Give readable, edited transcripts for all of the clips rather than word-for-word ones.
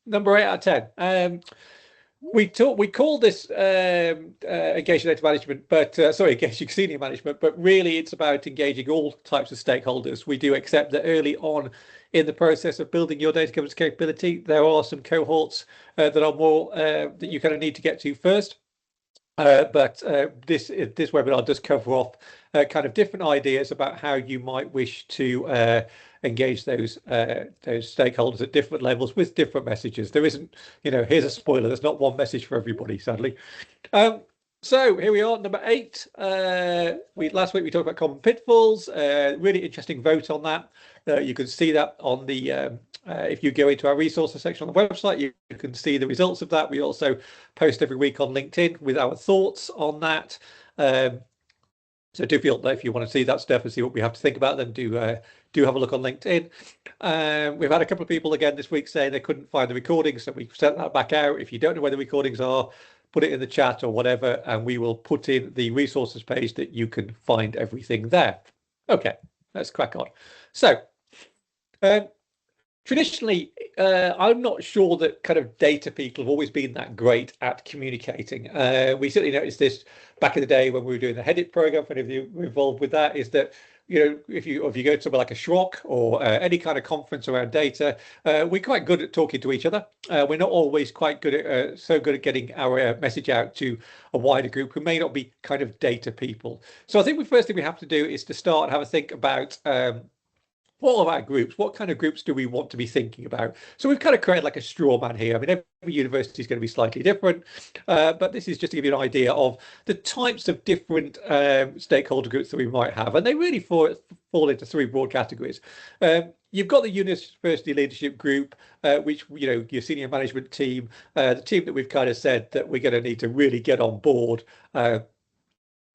Number 8 out of 10. We call this engaging data management, but sorry, engaging senior management, but really it's about engaging all types of stakeholders. We do accept that early on in the process of building your data governance capability, there are some cohorts that are more that you kind of need to get to first. But this webinar does cover off kind of different ideas about how you might wish to engage those stakeholders at different levels with different messages. There isn't, here's a spoiler. There's not one message for everybody, sadly. So here we are, number 8. Last week we talked about common pitfalls. Really interesting vote on that. You can see that on the if you go into our resources section on the website, you can see the results of that. We also post every week on LinkedIn with our thoughts on that. So do feel that if you want to see that stuff and see what we have to think about, then do have a look on LinkedIn. We've had a couple of people again this week saying they couldn't find the recordings, so we've sent that back out. If you don't know where the recordings are, put it in the chat or whatever, and we will put in the resources page that you can find everything there. Okay, let's crack on. So traditionally, I'm not sure that kind of data people have always been that great at communicating. We certainly noticed this back in the day when we were doing the Headit program. For any of you were involved with that, is that if you go to somewhere like a Schrock or any kind of conference around data, we're quite good at talking to each other. We're not always quite good at so good at getting our message out to a wider group who may not be kind of data people. So I think the first thing we have to do is to start and have a think about what are our groups? What kind of groups do we want to be thinking about? So we've kind of created like a straw man here. I mean, every university is going to be slightly different, but this is just to give you an idea of the types of different stakeholder groups that we might have. And they really fall into 3 broad categories. You've got the university leadership group, which, your senior management team, the team that we've kind of said that we're going to need to really get on board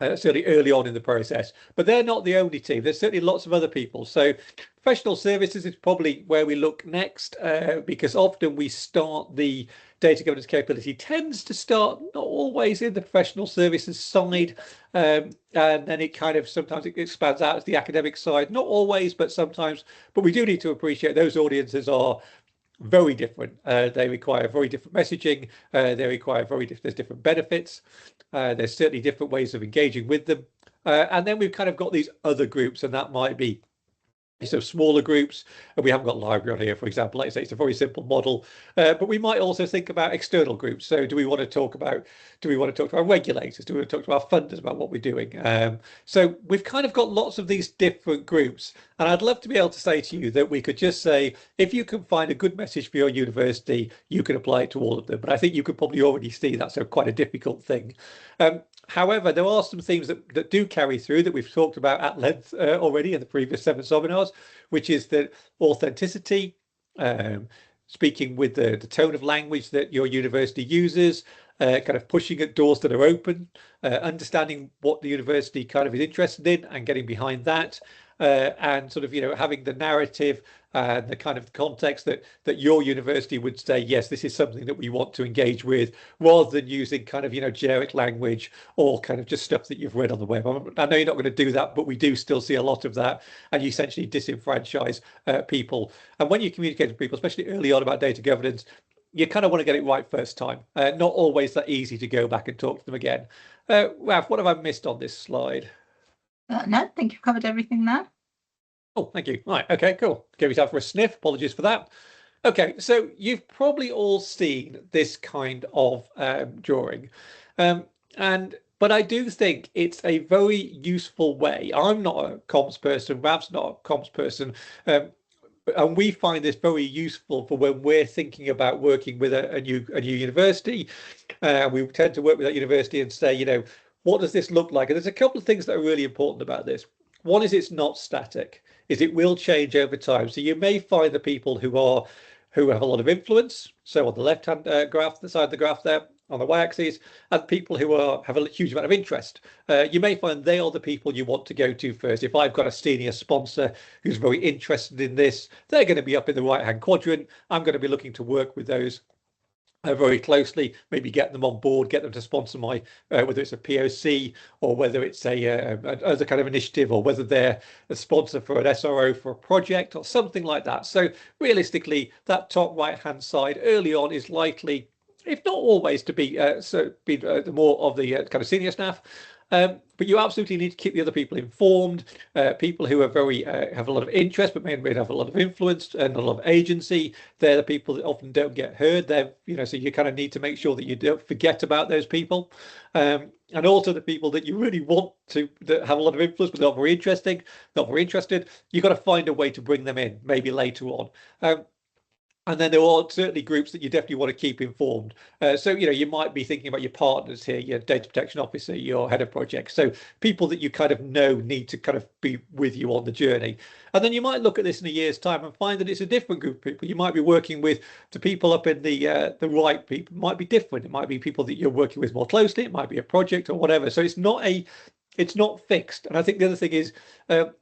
certainly early on in the process, but they're not the only team. There's certainly lots of other people. So professional services is probably where we look next, because often we start the data governance capability tends to start not always in the professional services side, and then it kind of sometimes it expands out as the academic side. Not always, but sometimes. But we do need to appreciate those audiences are very different. They require very different messaging. They require there's different benefits. There's certainly different ways of engaging with them. And then we've kind of got these other groups, and that might be so smaller groups, and we haven't got library on here, for example. Like I say, it's a very simple model, but we might also think about external groups. So do we want to talk to our regulators? Do we want to talk to our funders about what we're doing? So we've kind of got lots of these different groups, and I'd love to be able to say to you that we could just say, if you can find a good message for your university, you can apply it to all of them. But I think you could probably already see that's quite a difficult thing. However, there are some themes that do carry through that we've talked about at length already in the previous 7 seminars, which is that authenticity, speaking with the tone of language that your university uses, kind of pushing at doors that are open, understanding what the university kind of is interested in and getting behind that, and sort of having the narrative and the kind of context that your university would say, yes, this is something that we want to engage with, rather than using kind of generic language or kind of just stuff that you've read on the web. I know you're not going to do that, but we do still see a lot of that, and you essentially disenfranchise people. And when you communicate to people, especially early on about data governance, you kind of want to get it right first time. Not always that easy to go back and talk to them again. Ralph, what have I missed on this slide? No, I think you've covered everything there. Oh, thank you. Right. Okay, cool. Give yourself for a sniff. Apologies for that. Okay, so you've probably all seen this kind of drawing. But I do think it's a very useful way. I'm not a comms person. Ralph's not a comms person. And we find this very useful for when we're thinking about working with a new university. We tend to work with that university and say, what does this look like? And there's a couple of things that are really important about this. One is it's not static, is it will change over time. So you may find the people who have a lot of influence. So on the left-hand graph, the side of the graph there, on the y-axis, and people who have a huge amount of interest. You may find they are the people you want to go to first. If I've got a senior sponsor who's very interested in this, they're going to be up in the right-hand quadrant. I'm going to be looking to work with those. very closely, maybe get them on board, get them to sponsor my, whether it's a POC or whether it's a other kind of initiative, or whether they're a sponsor for an SRO for a project or something like that. So realistically, that top right-hand side early on is likely, if not always, to be the more of the kind of senior staff. But you absolutely need to keep the other people informed, people who are very have a lot of interest but may have a lot of influence and a lot of agency. They're the people that often don't get heard. So you kind of need to make sure that you don't forget about those people. And also the people that you really want to, that have a lot of influence but not very interested. You've got to find a way to bring them in, maybe later on. And then there are certainly groups that you definitely want to keep informed. So, you might be thinking about your partners here, your data protection officer, your head of project. So people that you kind of know need to kind of be with you on the journey. And then you might look at this in a year's time and find that it's a different group of people. You might be working with the people up in the right people might be different. It might be people that you're working with more closely. It might be a project or whatever. So it's not fixed. And I think the other thing is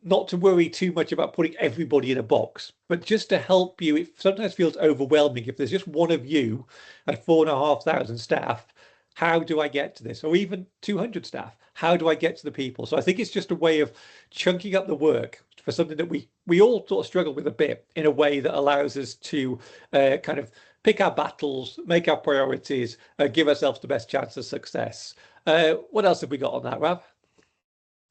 not to worry too much about putting everybody in a box, but just to help you. It sometimes feels overwhelming if there's just one of you and 4,500 staff. How do I get to this? Or even 200 staff. How do I get to the people? So I think it's just a way of chunking up the work for something that we all sort of struggle with a bit, in a way that allows us to kind of pick our battles, make our priorities, give ourselves the best chance of success. What else have we got on that, Rav?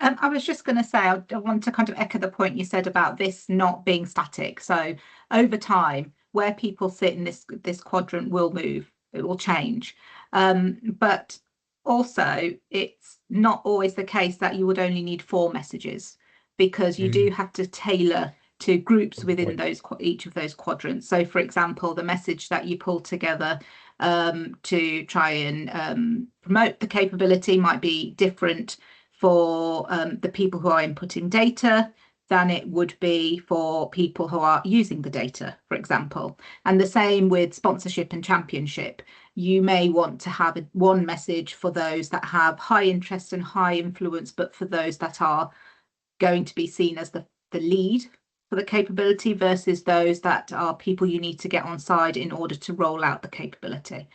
I was just going to say, I want to kind of echo the point you said about this not being static. So over time, where people sit in this quadrant will move, it will change. But also, it's not always the case that you would only need 4 messages, because you do have to tailor to groups within each of those quadrants. So, for example, the message that you pull together to try and promote the capability might be different for the people who are inputting data than it would be for people who are using the data, for example. And the same with sponsorship and championship. You may want to have one message for those that have high interest and high influence, but for those that are going to be seen as the lead for the capability, versus those that are people you need to get on side in order to roll out the capability.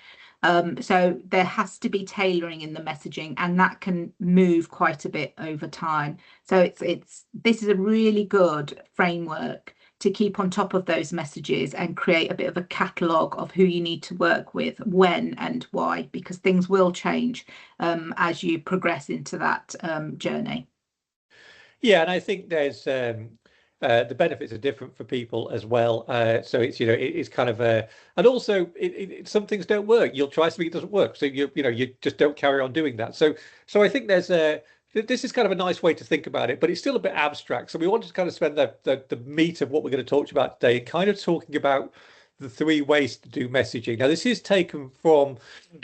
So there has to be tailoring in the messaging, and that can move quite a bit over time. So this is a really good framework to keep on top of those messages and create a bit of a catalogue of who you need to work with, when and why, because things will change as you progress into that journey. Yeah, and I think there's the benefits are different for people as well. So it's kind of and also some things don't work. You'll try something, it doesn't work, so you just don't carry on doing that. So I think this is kind of a nice way to think about it, but it's still a bit abstract. So we wanted to kind of spend the meat of what we're going to talk about today, kind of talking about the 3 ways to do messaging. Now, this is taken from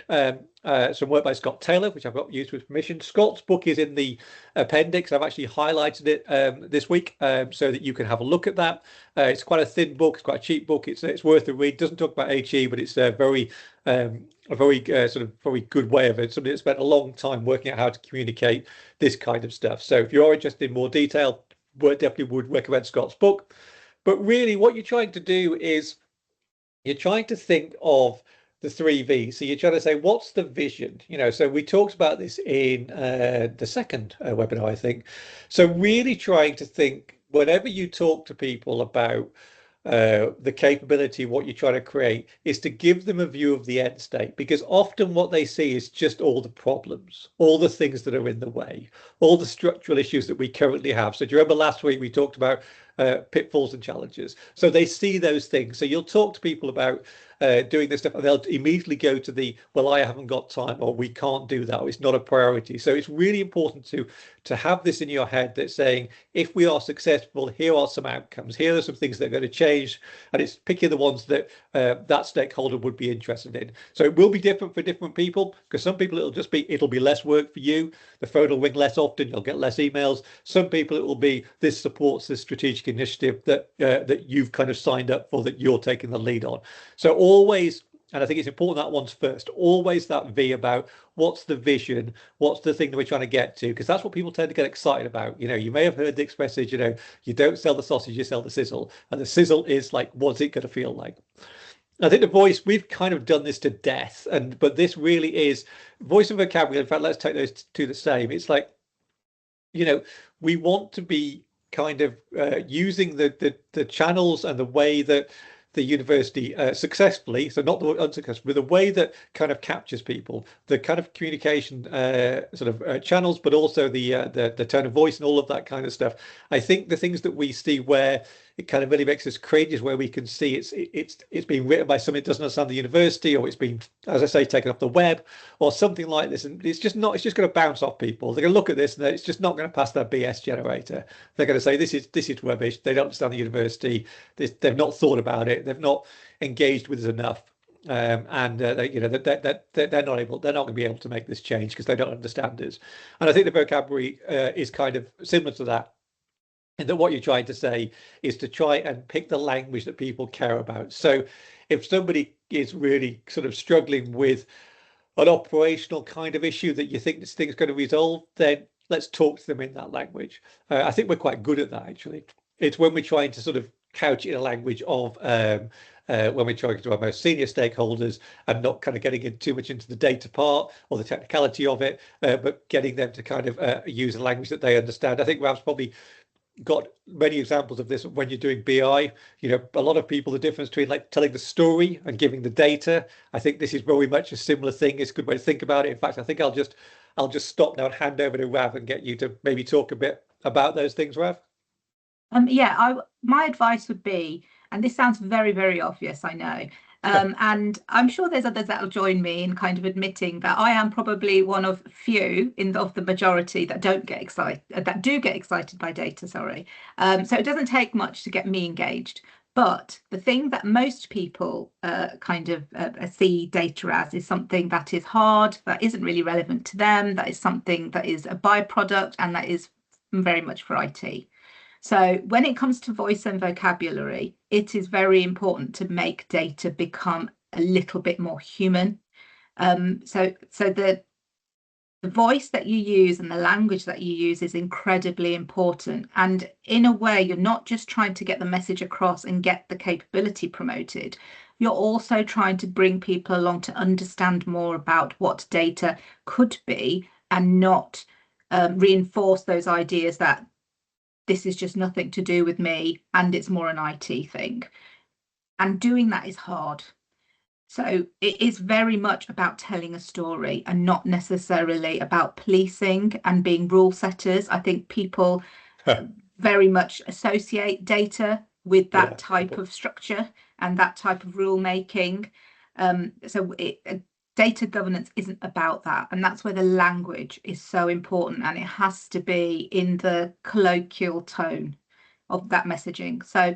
some work by Scott Taylor, which I've got used with permission. Scott's book is in the appendix. I've actually highlighted it this week so that you can have a look at that. It's quite a thin book. It's quite a cheap book. It's worth a read. It doesn't talk about HE, but it's a very sort of very good way of it. Somebody that spent a long time working out how to communicate this kind of stuff. So if you are interested in more detail, definitely would recommend Scott's book. But really, what you're trying to do is you're trying to think of the 3 V's. So you're trying to say, what's the vision? So we talked about this in the second webinar, I think. So really trying to think, whenever you talk to people about the capability, what you're trying to create, is to give them a view of the end state, because often what they see is just all the problems, all the things that are in the way, all the structural issues that we currently have. So do you remember last week we talked about pitfalls and challenges? So they see those things. So you'll talk to people about doing this stuff, and they'll immediately go to well, I haven't got time, or we can't do that, or it's not a priority. So it's really important to have this in your head, that's saying, if we are successful, here are some outcomes, here are some things that are going to change, and it's picking the ones that that stakeholder would be interested in. So it will be different for different people, because some people it'll be less work for you, the phone will ring less often, you'll get less emails. Some people it will be, this supports this strategic initiative that you've kind of signed up for, that you're taking the lead on. So always, and I think it's important that one's first, always that V about what's the vision, what's the thing that we're trying to get to, because that's what people tend to get excited about. You may have heard the expression, you don't sell the sausage, you sell the sizzle, and the sizzle is like, what's it going to feel like? I think the voice, we've kind of done this to death, but this really is voice and vocabulary. In fact, let's take those two the same. It's like, we want to be kind of using the channels and the way that the university successfully, so not the unsuccessful, but the way that kind of captures people, the kind of communication sort of channels, but also the tone of voice and all of that kind of stuff. I think the things that we see where it kind of really makes us cringe is where we can see it's being written by somebody that doesn't understand the university, or it's been, as I say, taken off the web or something like this, and it's just going to bounce off people. They're going to look at this and it's just not going to pass their BS generator. They're going to say this is rubbish. They don't understand the university. They've not thought about it. They've not engaged with us enough. And they're not going to be able to make this change because they don't understand us. And I think the vocabulary is kind of similar to that. And that what you're trying to say is to try and pick the language that people care about. So if somebody is really sort of struggling with an operational kind of issue that you think this thing's going to resolve, then let's talk to them in that language. I think we're quite good at that, actually. It's when we're trying to sort of couch it in a language of when we're talking to our most senior stakeholders and not kind of getting in too much into the data part or the technicality of it, but getting them to kind of use a language that they understand. I think Ralph's probably got many examples of this when you're doing BI. A lot of people, the difference between like telling the story and giving the data, I think this is very much a similar thing. It's a good way to think about it. In fact, I think I'll just stop now and hand over to Rav and get you to maybe talk a bit about those things, Rav. My advice would be, and this sounds very, very obvious, I know, and I'm sure there's others that'll join me in kind of admitting that I am probably one of few of the majority that do get excited by data, sorry. So it doesn't take much to get me engaged. But the thing that most people see data as is something that is hard, that isn't really relevant to them, that is something that is a byproduct, and that is very much for IT. So when it comes to voice and vocabulary, it is very important to make data become a little bit more human. So the voice that you use and the language that you use is incredibly important. And in a way, you're not just trying to get the message across and get the capability promoted. You're also trying to bring people along to understand more about what data could be and not reinforce those ideas that this is just nothing to do with me and it's more an IT thing. And doing that is hard. So it is very much about telling a story and not necessarily about policing and being rule setters. I think people very much associate data with that type of structure and that type of rule making. Data governance isn't about that. And that's where the language is so important. And it has to be in the colloquial tone of that messaging. So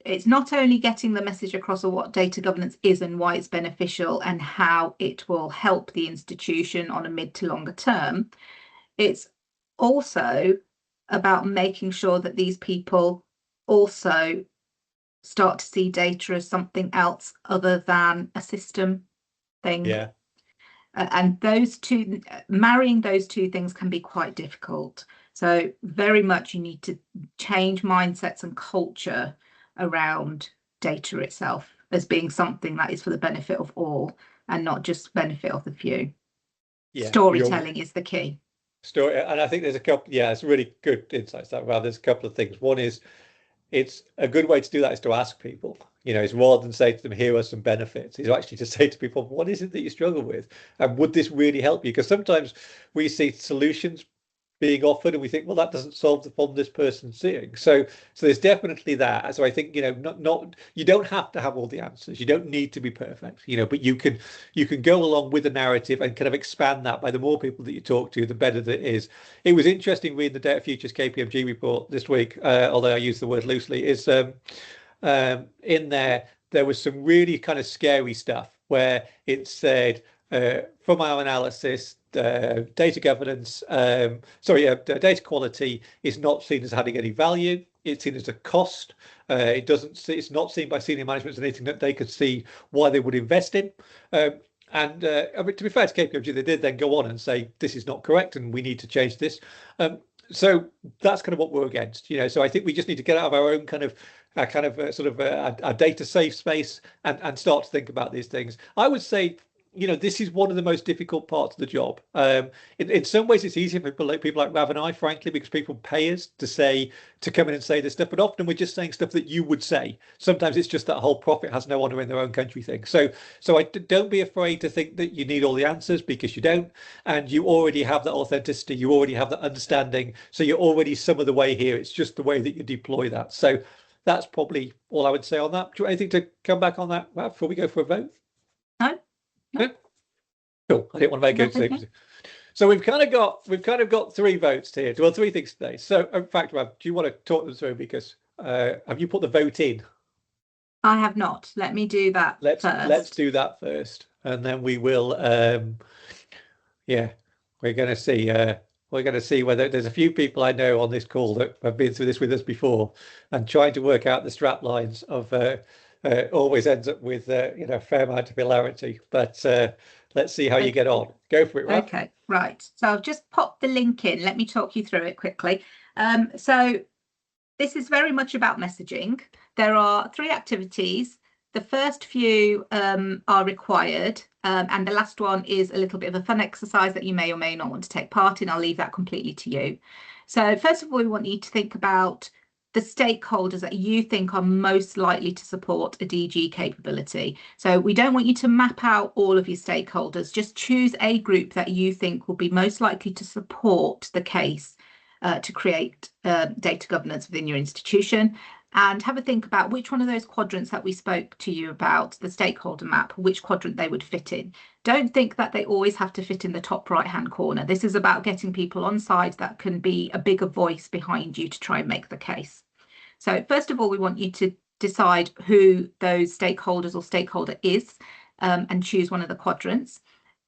it's not only getting the message across of what data governance is and why it's beneficial and how it will help the institution on a mid to longer term. It's also about making sure that these people also start to see data as something else other than a system thing. Yeah. And marrying those two things can be quite difficult. So very much you need to change mindsets and culture around data itself as being something that is for the benefit of all and not just benefit of the few. Storytelling is the key. And I think there's a couple, it's really good insights that, Rav. There's a couple of things. One is, it's a good way to do that is to ask people, it's rather than say to them, here are some benefits, is actually to say to people, what is it that you struggle with? And would this really help you? Because sometimes we see solutions being offered and we think, well, that doesn't solve the problem this person's seeing. So there's definitely that. So I think, not you don't have to have all the answers. You don't need to be perfect, but you can go along with the narrative and kind of expand that by the more people that you talk to, the better that it is. It was interesting reading the Data Futures KPMG report this week, although I use the word loosely, is in there was some really kind of scary stuff where it said, from our analysis, data governance, data quality is not seen as having any value. It's seen as a cost. It's not seen by senior management as anything that they could see why they would invest in. And to be fair to KPMG, they did then go on and say, this is not correct and we need to change this. So that's kind of what we're against, So I think we just need to get out of our own kind of kind of sort of a data safe space and start to think about these things. I would say, this is one of the most difficult parts of the job. In some ways, it's easier for people like Rav and I, frankly, because people pay us to come in and say this stuff. But often we're just saying stuff that you would say. Sometimes it's just that whole profit has no honor in their own country thing. So don't be afraid to think that you need all the answers, because you don't, and you already have that authenticity. You already have that understanding. So you're already some of the way here. It's just the way that you deploy that. So that's probably all I would say on that. Do you want anything to come back on that before we go for a vote? No. No? Cool. I didn't want to make it. So we've kind of got three votes here. Well, three things today. So in fact, Rob, do you want to talk them through, because have you put the vote in? I have not. Let me do that first. Let's do that first, and then we will. Yeah, we're going to see. We're going to see whether there's a few people I know on this call that have been through this with us before, and trying to work out the strap lines of always ends up with a fair amount of hilarity. But let's see how you get on. Go for it, Rob. Okay, right. So I've just popped the link in. Let me talk you through it quickly. So this is very much about messaging. There are 3 activities. The first few are required, and the last one is a little bit of a fun exercise that you may or may not want to take part in. I'll leave that completely to you. So first of all, we want you to think about the stakeholders that you think are most likely to support a DG capability. So we don't want you to map out all of your stakeholders. Just choose a group that you think will be most likely to support the case to create data governance within your institution, and have a think about which one of those quadrants that we spoke to you about, the stakeholder map, which quadrant they would fit in. Don't think that they always have to fit in the top right-hand corner. This is about getting people on side that can be a bigger voice behind you to try and make the case. So first of all, we want you to decide who those stakeholders or stakeholder is, and choose one of the quadrants.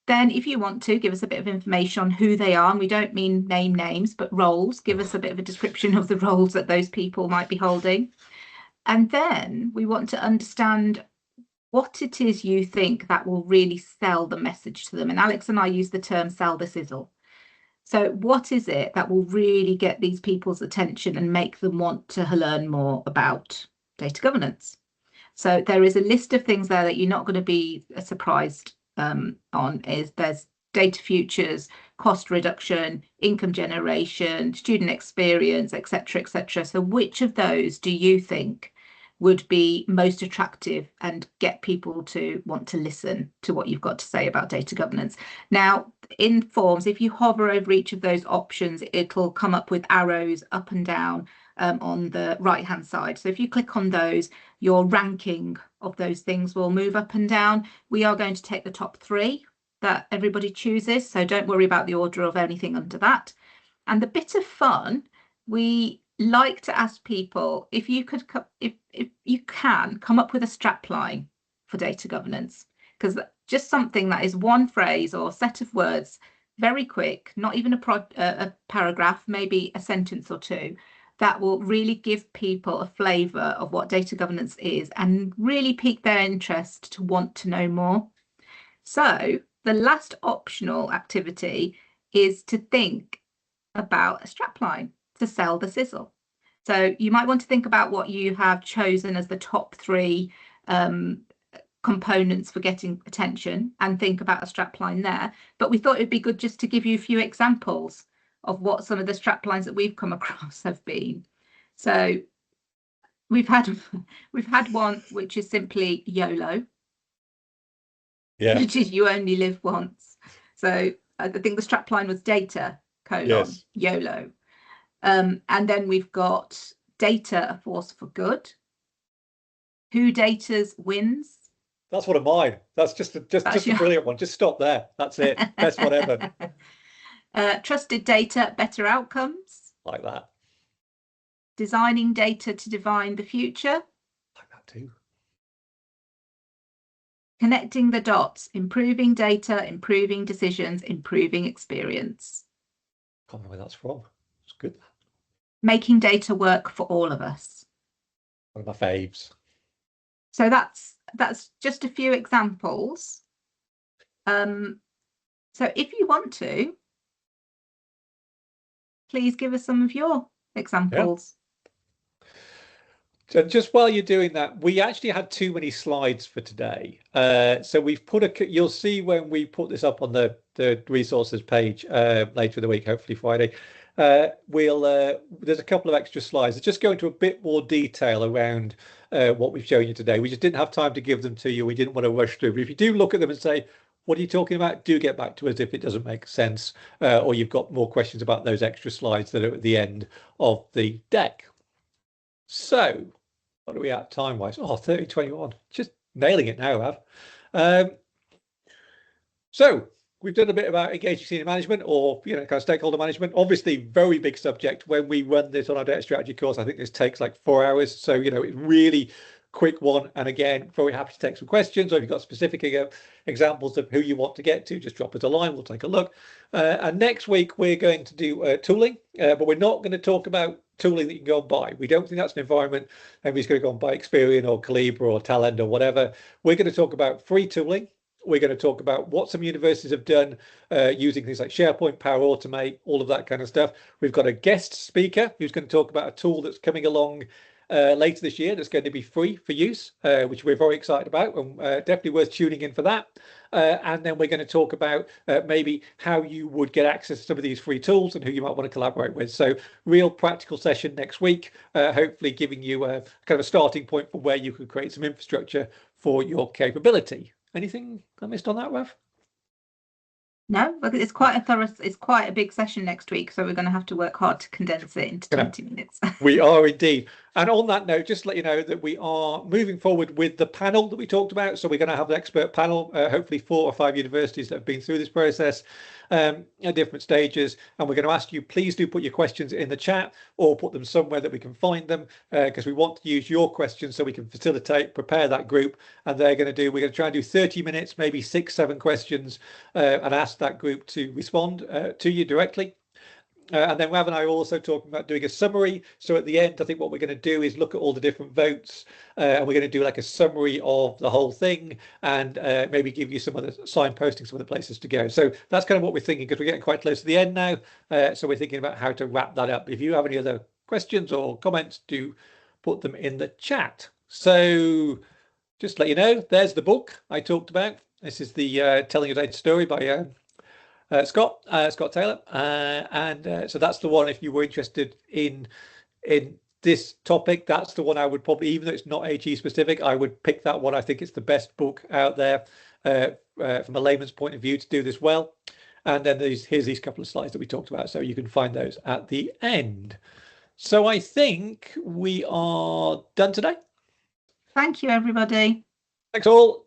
Then if you want to, give us a bit of information on who they are, and we don't mean name names, but roles. Give us a bit of a description of the roles that those people might be holding. And then we want to understand what it is you think that will really sell the message to them. And Alex and I use the term sell the sizzle. So what is it that will really get these people's attention and make them want to learn more about data governance? So there is a list of things there that you're not going to be surprised on. There's data futures, cost reduction, income generation, student experience, etc., etc. So which of those do you think would be most attractive and get people to want to listen to what you've got to say about data governance? Now, in forms, if you hover over each of those options, it'll come up with arrows up and down on the right hand side. So if you click on those, your ranking of those things will move up and down. We are going to take the top 3 that everybody chooses, so don't worry about the order of anything under that. And the bit of fun, we like to ask people if you could if you can come up with a strap line for data governance, because just something that is one phrase or set of words, very quick, not even a paragraph, maybe a sentence or 2, that will really give people a flavour of what data governance is and really pique their interest to want to know more. So the last optional activity is to think about a strapline to sell the sizzle. So you might want to think about what you have chosen as the top 3 components for getting attention and think about a strapline there. But we thought it'd be good just to give you a few examples of what some of the straplines that we've come across have been. So we've had one which is simply YOLO, which is you only live once. So I think the strapline was data : yes. YOLO. And then we've got data, a force for good. Who datas wins. That's one of mine. That's just a brilliant one. Just stop there. That's it. Best one ever. Trusted data, better outcomes. Like that. Designing data to define the future. Like that too. Connecting the dots, improving data, improving decisions, improving experience. Can't remember where that's from. It's good. Making data work for all of us. One of my faves. So that's just a few examples. So if you want to, please give us some of your examples. So just while you're doing that, we actually had too many slides for today. So we've put you'll see when we put this up on the resources page later in the week, hopefully Friday. There's a couple of extra slides that just go into a bit more detail around what we've shown you today. We just didn't have time to give them to you. We didn't want to rush through. But if you do look at them and say, what are you talking about? Do get back to us if it doesn't make sense, or you've got more questions about those extra slides that are at the end of the deck. So, what are we at time-wise? Oh, 30:21. Just nailing it now, Rav. So we've done a bit about engaging senior management, or kind of stakeholder management. Obviously, very big subject. When we run this on our data strategy course, I think this takes like 4 hours. So it's really quick one. And again, very happy to take some questions, or if you've got specific examples of who you want to get to, just drop us a line. We'll take a look. And next week we're going to do tooling, but we're not going to talk about tooling that you can go and buy. We don't think that's an environment everybody's going to go and buy Experian or Calibra or Talend or whatever. We're going to talk about free tooling. We're going to talk about what some universities have done using things like SharePoint, Power Automate, all of that kind of stuff. We've got a guest speaker who's going to talk about a tool that's coming along later this year that's going to be free for use, which we're very excited about, and definitely worth tuning in for that. And then we're going to talk about maybe how you would get access to some of these free tools and who you might want to collaborate with. So real practical session next week, hopefully giving you a kind of a starting point for where you could create some infrastructure for your capability. Anything I missed on that, Rav? No, but it's quite a big session next week, so we're going to have to work hard to condense it into 20 minutes. We are indeed. And on that note, just to let you know that we are moving forward with the panel that we talked about. So we're going to have an expert panel, hopefully 4 or 5 universities that have been through this process at different stages. And we're going to ask you, please do put your questions in the chat or put them somewhere that we can find them, because we want to use your questions so we can prepare that group. And we're going to try and do 30 minutes, maybe 6, 7 questions, and ask that group to respond to you directly. And then Rav and I are also talking about doing a summary. So at the end, I think what we're going to do is look at all the different votes, and we're going to do like a summary of the whole thing, and maybe give you some other signposting, some of the places to go. So that's kind of what we're thinking, because we're getting quite close to the end now. So we're thinking about how to wrap that up. If you have any other questions or comments, do put them in the chat. So just to let you know, there's the book I talked about. This is the Telling Your Data Story by Scott Taylor, and so that's the one. If you were interested in this topic, that's the one I would probably, even though it's not AG specific, I would pick that one. I think it's the best book out there from a layman's point of view to do this well. And then here's these couple of slides that we talked about, so you can find those at the end. So I think we are done today. Thank you, everybody. Thanks all.